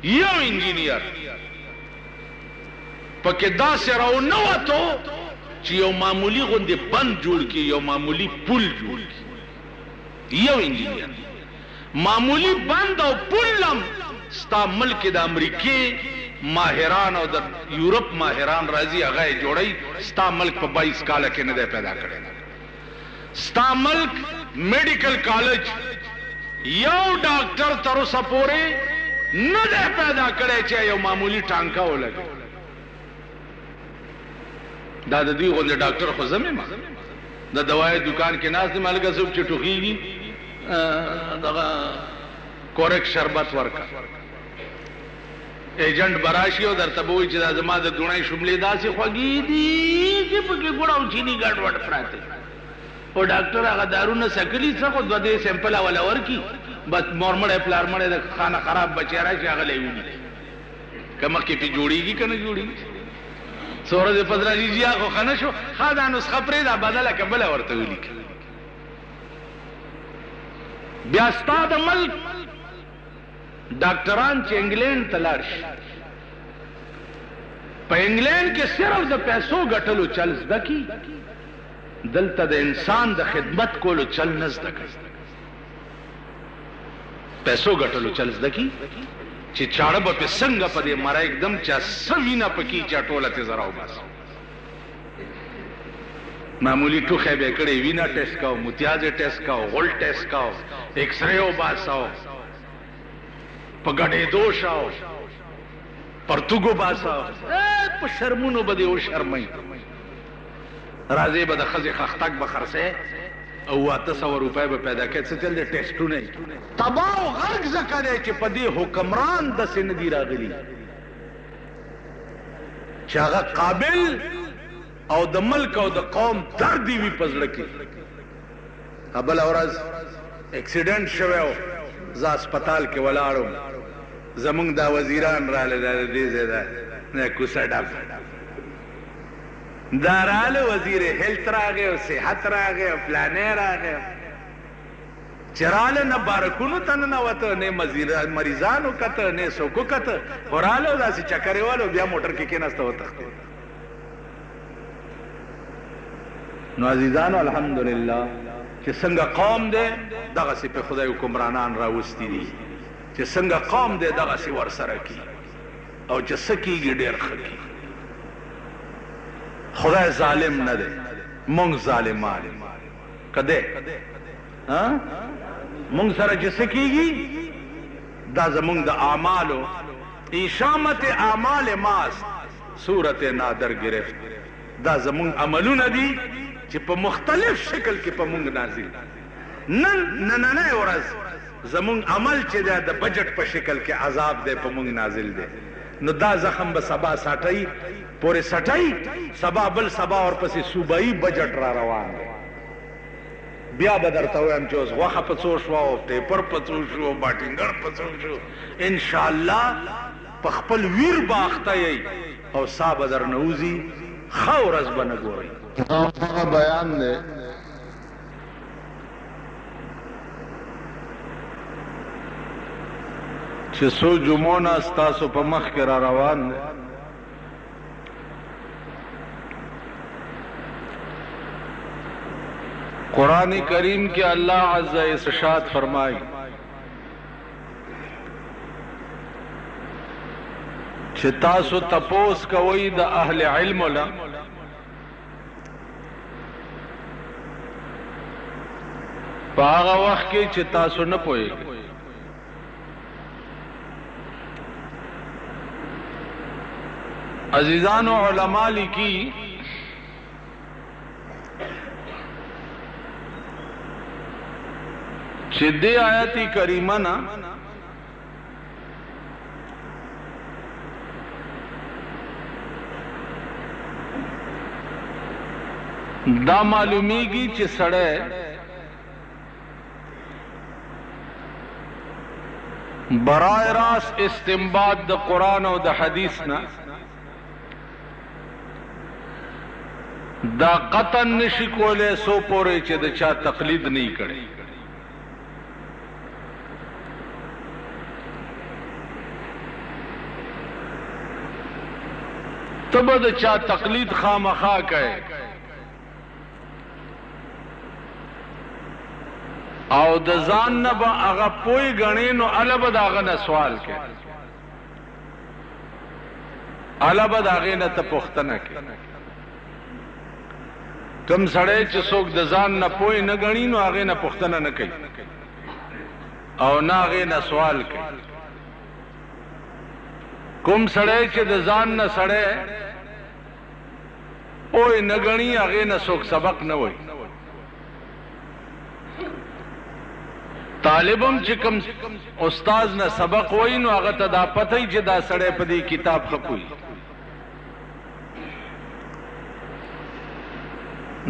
یو انجینیر پکې داسې راونوتو چې یو معمولی غوندې بند جوړ کړي، یو معمولی پل جوړ کړي. یو انجینیر معمولی بند او پل هم ستا ملک د امریکې ماهران او د یورپ ماهران راځي هغه یې جوړوي. ستا ملک په 22 کاله کې نه دی پیدا کړی. ستا ملک میډیکل کالج یو ډاکټر تر اوسه پورې نه دی پیدا کړی چې یو معمولی ټانکه ولګي. دا د دوی غوندې ډاکټر خو زه یم، د دوایي دکان کې ناست یم، هلکه څوک چې ټوخېږي دغه کورک شربت ورکه، ایجنټ براشي او درته به وایي چې دا زما د دونۍ شملې داسې خوږې دي چې پکې ګوړه او چیني ګډ وډ پراته، او ډاکټر هغه دارونه سکلي څه خو دوه دې سیمپل اوله ورکي، بس مورمړی پلارمړی د خانه خراب بچی راشي هغه لی وني که مخکې پې جوړېږي که نه جوړېږي. څو ورځې پس راځي جي خو ښه نه شو، ښه دا نسخه پرېږده بدله که بله ورته ولیکه. بیا ستا د ملک ډاکټران چې انګلینډ ته لاړ شي، په انګلینډ کې صرف د پیسو ګټلو چل زده کي، دلته د انسان د خدمت کولو چل نه زده کوي. پیسو ګټلو چل زده کي چې چاړه به پې څنګه په دې مره एकदम چا څه وینه پکې چا ټوله تې زه راوباسي. معمولی ټوخی به یې کړی، وینه ټیسټ کوو، متیاز یې ټیسټ کوو، غول ټیسټ کوو، ایکس رے وباسو، په ګډېدو شو، پرتوګو باسو، په شرمونو به دې وشرمئ. راځې به د ښځې خښتک به خرڅئ او 800 روپۍ به پیدا کړئ. څه چل دی ټیسټونه یې تباه او غرق ځکه دی چې په دې حکمران داسې نه دي راغلي چې هغه قابل او د ملک او د قوم درد وي په زړه کې. بله ورځ اکسیډنټ شوی و، زه هسپتال کې ولاړم، زمونږ دا وزیران راغله، دا د دې ځای دا کوڅه ډب دا راغله، وزیر هیلت راغی او صحت راغی او فلانی راغی، چې راغله نه بارکونو ته ننوته، نه مریضانو کته، نه څوک وکته، خو راغله او داسې چکر یې والو، بیا موټر کې کېناسته وتښتېد. نو عزیزانو الحمدلله چې څنګه قوم دی دغسې پې خدای حکمرانان راوستي دي، چې څنګه قوم دی دغسې ورسره کي، او چې څه کېږي ډېر ښه کي. خدای ظالم نه دی، مونږ ظالمان که دی. مونږ سره چې څه کېږي دا زمونږ د اعمالو ایشامت اعمال ماست صورت نادر گرفت. دا زمونږ عملونه دي چې په مختلف شکل کې په مونږ نازل. نننۍ ورځ زمونږ عمل چې دی د بجټ په شکل کې عذاب دی په مونږ نازل دی. نو دا زخم به سبا ساټئ پورې سټئ، سبا بل سبا ورپسې صوبایي بجټ را روان دی. بیا به درته ووایم چې اوس غوښه په څو شوه او ټیپر په څو شو او باټینګر په څو شو. انشاءالله په خپل ویر به اخته یئ او سا به درنه وځي، ښه ورځ به نه ګورئ. هغه بیان دی چې څو جمعو نه ستاسو په مخ کې را روان دی. قرآن کریم کې الله عز ارشاد فرمائی چې تاسو تپوس کوئ د اهل علم له په هغه وخت کې چې تاسو نه پوهېږئ. عزیزانو علماء لیکي چې دې آیت کریمه نه دا معلومیږي چې سړی برای راست استنباط د قرآن او د حدیث نه دا قطن نشي کولی سو پورې چې د چا تقلید نه کړي. تب د چا تقلید خامخا کوي او د ځان نه به هغه پوی غنی نو الله به داغه نه سوال کوي الله به داغه نه ته پوښتنه کوي کوم سړی چې څوک د ځان نه پوی نه غنی نو هغه نه پوښتنه نه کوي او نه هغه نه سوال کوي کوم سړی چې د ځان نه سړی پوی نه غنی هغه نه څوک سبق نه وایي طالبم چې کوم استاد نه سبق وای نو هغه ته دا پته چې دا سړی په دې کتاب خپوي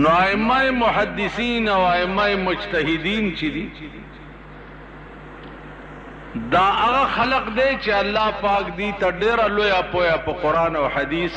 نو ائمه محدثین او ائمه مجتهدین چې دي دا هغه خلق دی چې الله پاک دی ته ډېره لویه پوهه په قرآن او حدیث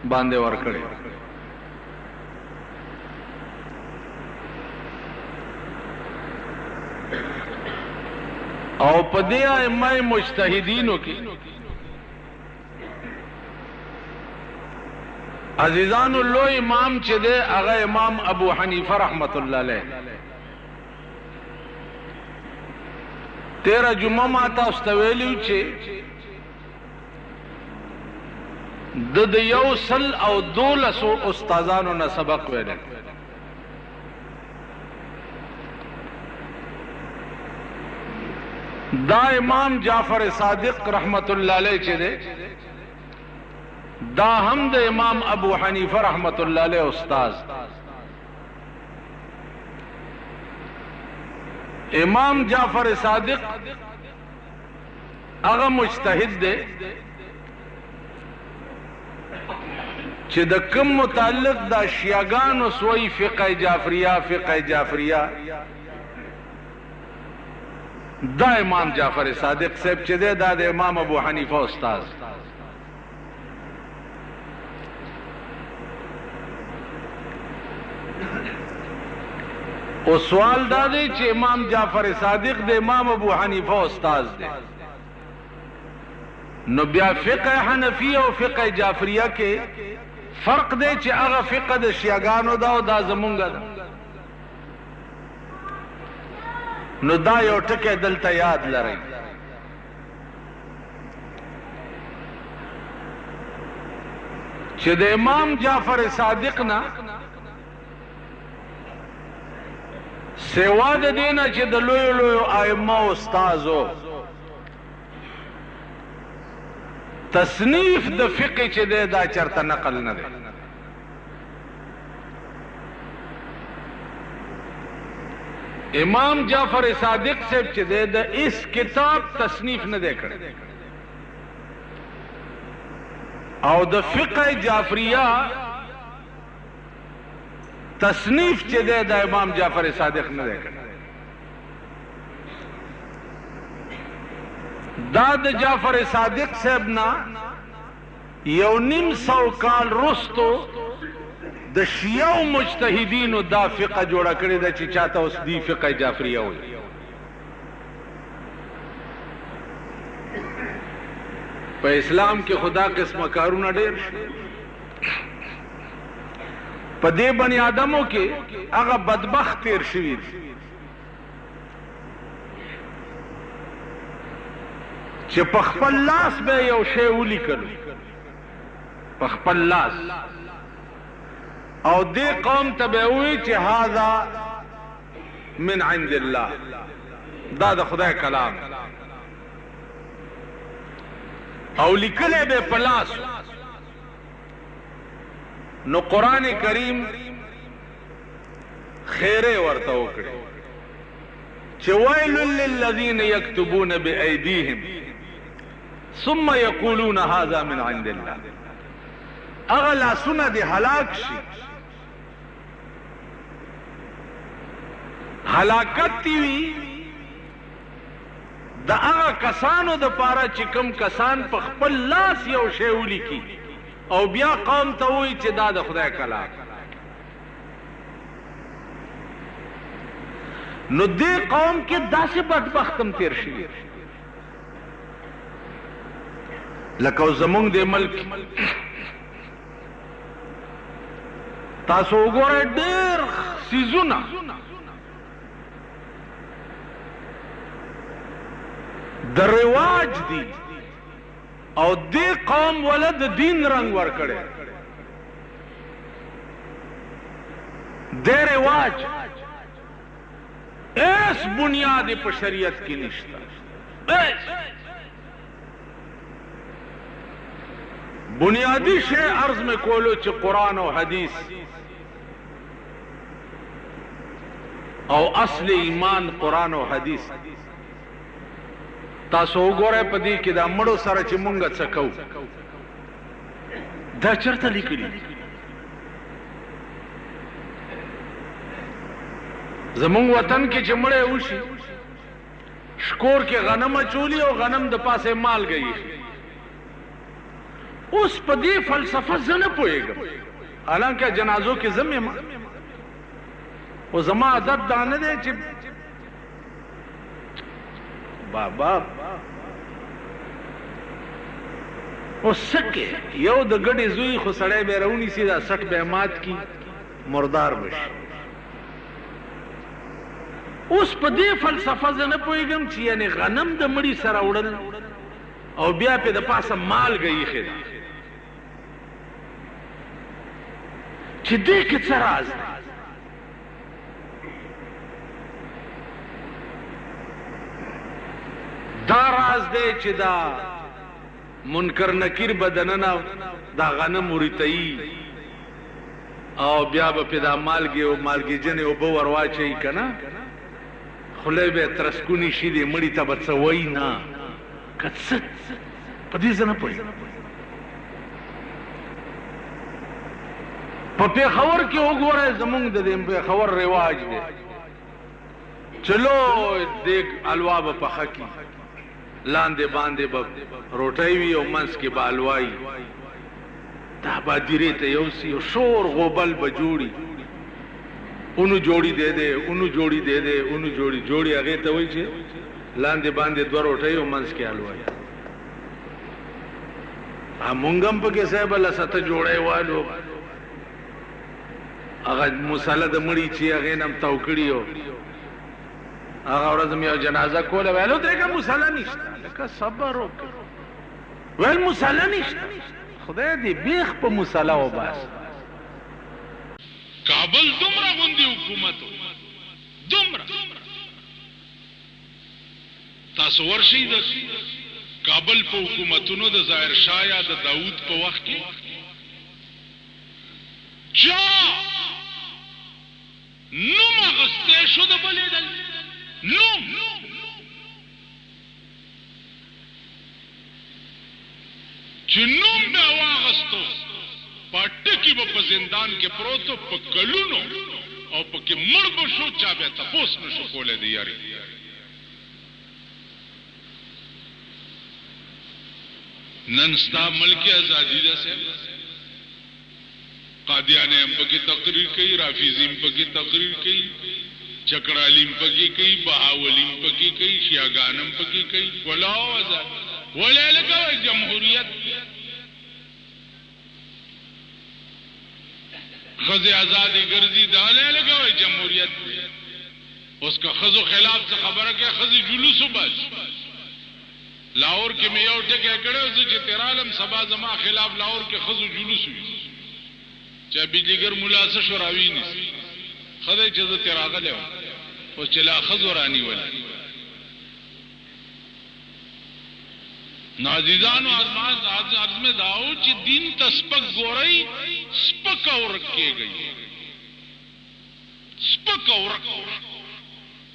باندې ورکړي او په دې ائمه مجتهدینو کې عزیزانو لوی امام چې دی هغه امام ابو حنیفه رحمت الله علیه 13 جمعه ما تاسو ته ویلو چې د یو سل او 12 استادانو نه سبق ویل دا امام جعفر صادق رحمت الله علیه چې دی دا هم د امام ابو حنیفه رحمت الله علیه استاد امام جعفر صادق هغه مجتهد دی چې د کوم متعلق د شیعاګانو سوی فقه جعفریه دا امام جعفر صادق صاحب چې دی دا د امام ابو حنیفه استاد او سوال دا دی چې امام جعفر صادق د امام ابو حنیفه استاد دی نو بیا فقه حنفی او فقه جعفریه کې فرق دی چې هغه فقه د شیعاګانو دا او دا زمونږ ده نو دا یو ټکی دلته یاد لرئ چې د امام جعفر صادق نه سوا د دینه چې د لویو ائمه او استادو تصنیف د فقه چې دی دا چرته نقل نه دی امام جعفر صادق صاحب چې دی د اس کتاب تصنیف نه دی کړی او د فقه جعفریه تصنیف چې دی د امام جعفر صادق نه دی کړی دا د جعفر صادق صاحب نه 1.5 کال رستو د شیعو مجتهدینو دا فقه جوړه کړې ده چې چاته اوس دی فقه جعفریه وایي په اسلام کې خدا قسمه کارونه ډېر په دې بني آدمو کې هغه بدبخت تیر شوي چې په خپل لاس به یو شی ولیکلو په خپل لاس او دې قوم ته به وایي چې هذا من عند الله دا د خدای کلام او لیکلی به په لاس نو قرآن کریم خیره ورته وکړي چې ویل للذین یکتبون بأیدیهم ثم یقولون هذا من عند الله هغه لاسونه دې هلاک شي هلاکت وي د هغه کسانو د پاره چې کوم کسان په خپل لاس یو شی ولیکي او بیا قوم ته وایي چې دا د خدای کلام نو دې قوم کې داسې بدبخت هم تیر شوي لکه زمونږ د ملک تاسو وګورئ ډېر سیزونه د رواج دي او دې قوم ولا د دین رنګ ورکړی دې رواج ایس بنیاد په شریعت کې نشته بنیادی شی عرض میں کولو چې قرآن او حدیث او اصل ایمان قرآن او حدیث تاسو وګورئ په دې کې دا مړو سره چې مونږ څه کوو دا چېرته لیکلي زمونږ وطن کې چې مړی وشي شکور کې غنم اچولي او غنم د پاسه مالګه ایښي اوس په دې فلسفه زه نه پوهېږم حالانکه جنازو کې زه یم خو زما عادت دا نه دی چې بابا اوس څه کې یو د ګډې زوی خو سړی به یې راونیسي دا سټ به یې مات کي مردار بشي اوس په دې فلسفه زه نه پوهېږم چې یعنې غنم د مړي سره وړل او بیا پې د پاسه مالګه ایښې ده چې دې کې څه راز دی دا راز دی چې دا منکر نکیر به دننه دا غنم وریتهیي او بیا به پې دا مالګې او مالګېجنې اوبه ور واچوي که نه خولې به یې ترسکونې شي دې مړي ته به څه وایي نه که څه په دې زه نه پوهېږم په پېښور کې وګورئ زمونږ د دې پېښور رواج دی چې لوی دیګ حلوا به پخه کي لاندې باندې به روټۍ وي او منځ کې به حلوا وي دا به دیرې ته یوسي او شور غوبل به جوړي اونو جوړي دے دے اونو جوړي دے دے اونو جوړي جوړي هغې ته وایي چې لاندې باندې دوه روټۍ او منځ کې حلوا وي مونږ هم پکې صاحب لسته جوړی والو هغه مسله د مړي چې هغې نه هم تاو کړي و هغه ورځ مې یو جنازه کوله ویلو درېږه مسله نشته لکه صبر وکړه ویل مسله نشته خدای دې بیخ په مسله وباسه کابل دومره غوندې حکومت دومره تاسو ورشئ د کابل په حکومتونو د ظاهر شاه یا د داود په وخت کې چا نوم اخیستی شو د بلې ډلې نوم چې نوم به واخیستو پټکی به په زندان کې پروت و په کلونو او پکې مړ به شو چا بیا تپوس نه شو کولی د یاري نن ستا ملک ازادي ده صاحب قادیانې هم پکې تقریر کوي رافیزي هم پکې تقریر کوي چکړالي هم پکې کوي بهاولي هم پکې کوي شیعاګان هم پکې کوي ولاو ازاد ولې لکه جمهوریت خزی آزادی گرزی دالے لگا جمہوریت اس کا خزو خلاف سے خبر ہے کہ خزی جلوس بس لاہور کے میں یو ٹکے کڑے اسے چې تیرالم سبا زما خلاف لاہور کے خزو جلوس ہوئی چاہے بجلیگر ملاسه شراوی نیسی خزی چیز تیراغلے ہو اس چلا خزو رانی والی نازیزان و عرض میں داؤ چی دین تا سپک گورئی سپک اور رکھے گئی سپک اور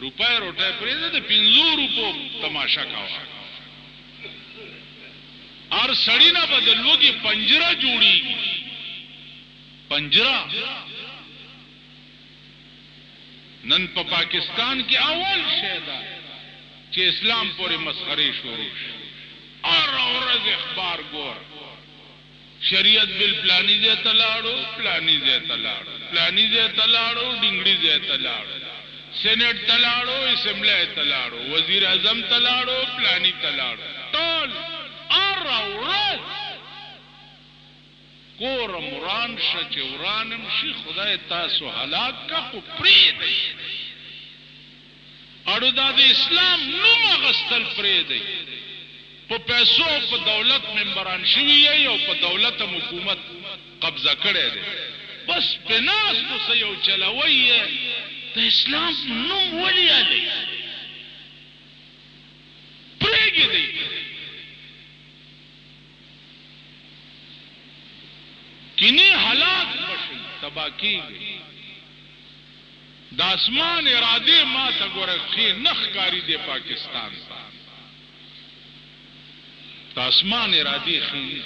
روپے روٹے پریدے دے 500 روپو تماشا کھاوا اور سڑی نہ بدلو کی پنجرہ جوڑی پنجرہ نن پا پاکستان کی اول شہدہ چی اسلام پوری مسخری شروع اور عورض اخبار گور شریعت بل پلانی زی تلاڑو پلانی زی تلاڑو پلانی زی تلاڑو ڈنگڑی زی تلاڑو سینٹ تلاڑو اسمبلی تلاڑو وزیر اعظم تلاڑو پلانی تلاڑو ٹول اور عورض کورم وران شه چې ورانم شي خدای تاسو هلاک کا خو پرېږدئ اړو دا د اسلام نوم اخیستل پرېږدئ په پیسو په دولت ممبران شوي یې او په دولت حکومت قبضه کړی دی بس په ناستو څه یو چلوئ یې د اسلام نوم ولې یادئ پرېږدئ کینی حالات بشي تبا کیږي د اسمان اراده ما ته ګوره خې نخ کاری دی پاکستان د اسمان اراده خې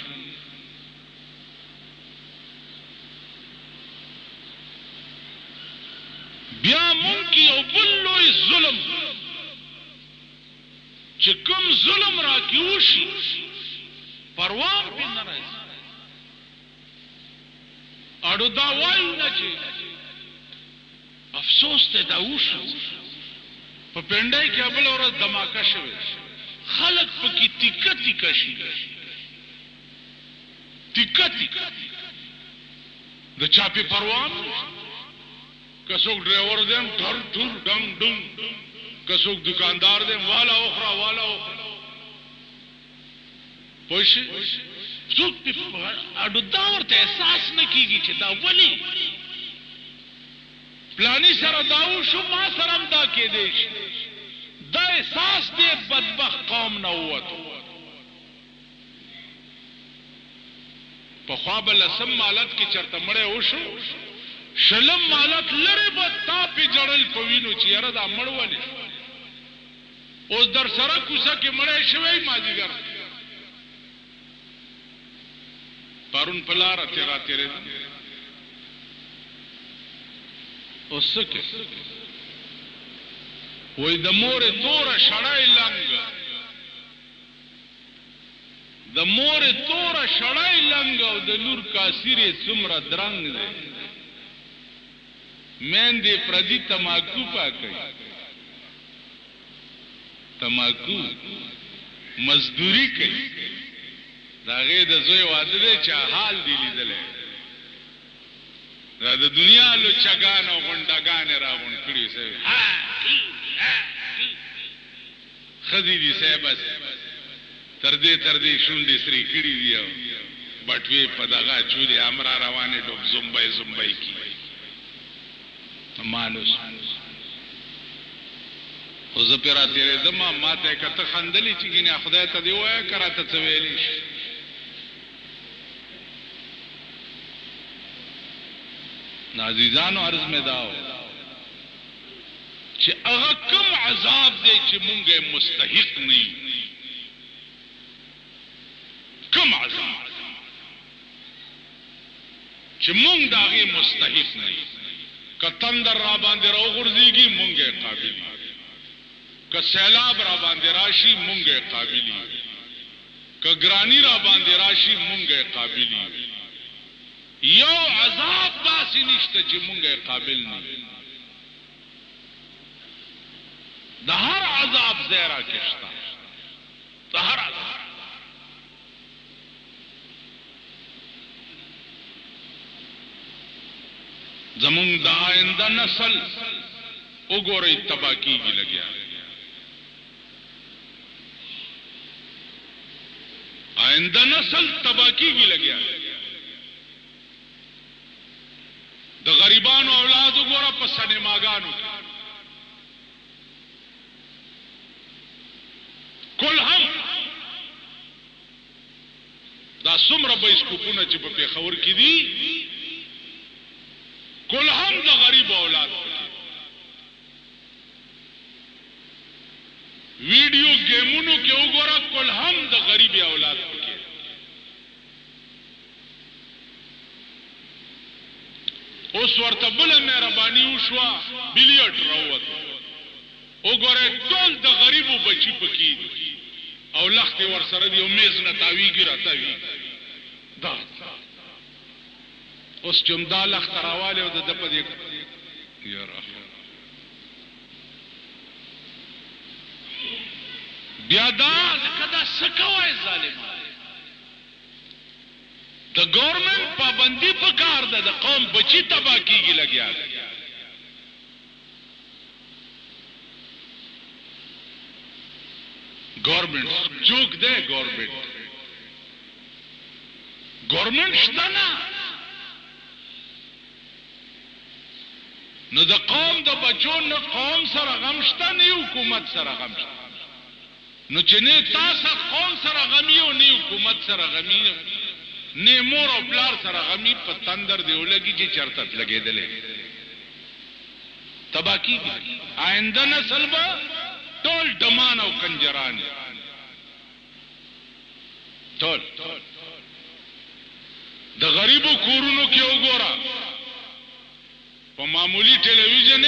بیا مونږ کې یو بل لوی ظلم چې کوم ظلم راکې وشي پروا پې نه راځي اړو دا وایو نه چې افسوس ته دا وشو په پنډای کې بل ورځ دماکه شوې خلک پکې تیکه تیکه شي تیکه تیکه د چا پې پروا نه که څوک ډرایور دی ټر ټور ډنګ ډنګ که څوک دکاندار دی والا اخرا والا اخرا پوه شي څوک اډو دا ورته احساس نه کیږي چې دا ولې پلانی سره دا وشو ما سره هم دا کېدی شي دا احساس دې بدبخت قوم نه ووتو پخوا به لسم مالت کې چرته مړی وشو شلم مالت لرې به تا پې جړل په وینو چې یاره دا مړ ولې اوس در سره کوڅه کې مړی شوی مازدیګر پرون په لاره تېرېده اوس څه کې وایي د مورې توره شړی لنګ د مورې توره شړی لنګ او د لور کاسیر یې څومره درنګ دی میندې پردي تماکو پاکوي تماکو مزدوري کوي د هغې د زوی واده دی چې حال دی لیدلی دا د دنیا لچګان او غونډګانې راغونډ کړي صاحب ښځې دي صاحب بس تر دې شونډې سرې کړي دي او بټوې په دغه چولې امرا روانې ډوب زمبۍ زمبۍ کی مانوس خو زه پې راتېرېدم ما ته یې که ته خندلې چې ګینې خدای ته دې ووایه که راته څه ویلی شي عزیزانو عرض میں داو چې هغه کوم عذاب دی چې مونږ یې مستحق نه یو کوم عذاب چې مونږ د هغې مستحق نه یو که تندر را باندې راوغورځېږي مونږ یې قابل یو که سیلاب را باندې راشي مونږ یې قابل یو که ګراني را باندې راشي مونږ یې قابل یو یو عذاب داسې نشته چې مونږ یې قابل نه د هر عذاب ځای راکې شته د هر عذاب زمونږ د آینده نسل وګورئ تباه کېږي لګیا آینده نسل تباه کېږي لګیا د غریبانو اولاد وګوره په سینماګانو کل هم دا څومره بایسکوپونه چې په پېښور کې دي کل هم د غریب اولاد پکې ویډیو گیمونو کې وګوره کل هم د غریب اولاد پکې اوس ورته بله مهرباني وشوه بلیټ راووتو وګورئ ټول د غریبو بچي پکې دي او لختې ورسره دي او میز نه تاویږي راتاویږي دا اوس چې همدا لخته راوالی او د ده په دې یاره بیا دا لکه دا څه کوئ ظالمان د گورنمنٹ پابندی په کار ده د قوم بچی تباہ کیږي لګیا ده گورنمنٹ جوک ده گورنمنٹ شته نه نو د قوم د بچو نه قوم سره غم شته نه حکومت سره غم شته نو چې نه تاسو قوم سره غمی او نه حکومت سره غمی نه مور او پلار سره غمی په تندر دی ولګي چې چرته لګېدلې تباکی آینده نسل به ټول دمان او کنجران ټول د غریبو کورونو کې وګوره په معمولی ټلویزیون